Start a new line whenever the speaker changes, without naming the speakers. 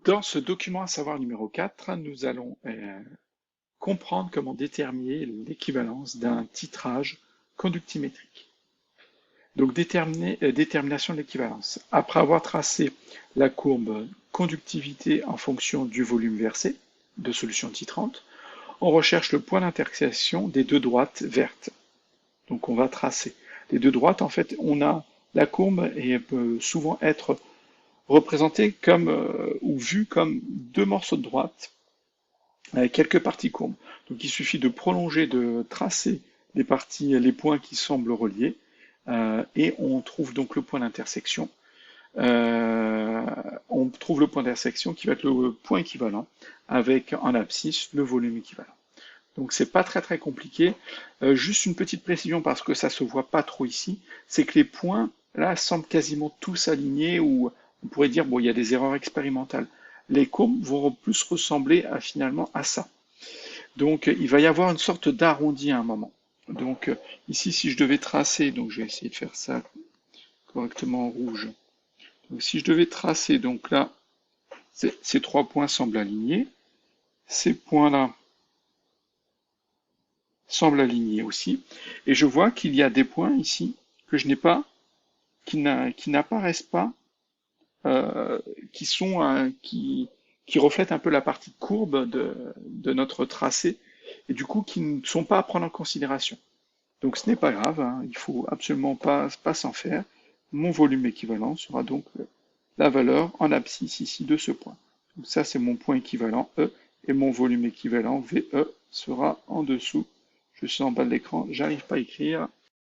Dans ce document à savoir numéro 4, nous allons comprendre comment déterminer l'équivalence d'un titrage conductimétrique. Donc détermination de l'équivalence. Après avoir tracé la courbe conductivité en fonction du volume versé de solution titrante, on recherche le point d'intersection des deux droites vertes. Donc on va tracer. Les deux droites, en fait, on a la courbe et elle peut souvent être représentée comme ou vue comme deux morceaux de droite avec quelques parties courbes. Donc il suffit de prolonger, de tracer les points qui semblent reliés, et on trouve donc le point d'intersection. Euh, on trouve le point d'intersection qui va être le point équivalent avec en abscisse le volume équivalent. Donc c'est pas très compliqué. Juste une petite précision parce que ça se voit pas trop ici, c'est que les points là semblent quasiment tous alignés ou on pourrait dire bon il y a des erreurs expérimentales. Les courbes vont plus ressembler finalement à ça. Donc il va y avoir une sorte d'arrondi à un moment. Donc ici si je devais tracer, donc je vais essayer de faire ça correctement en rouge. Donc si je devais tracer, donc là ces trois points semblent alignés, ces points-là semblent alignés aussi, et je vois qu'il y a des points ici que je n'ai pas, qui n'apparaissent pas, euh, qui sont qui reflètent un peu la partie courbe de notre tracé, et du coup qui ne sont pas à prendre en considération. Donc ce n'est pas grave, hein, il faut absolument pas s'en faire. Mon volume équivalent sera donc la valeur en abscisse ici de ce point. Donc ça c'est mon point équivalent E, et mon volume équivalent VE sera en dessous. Je suis en bas de l'écran, j'arrive pas à écrire.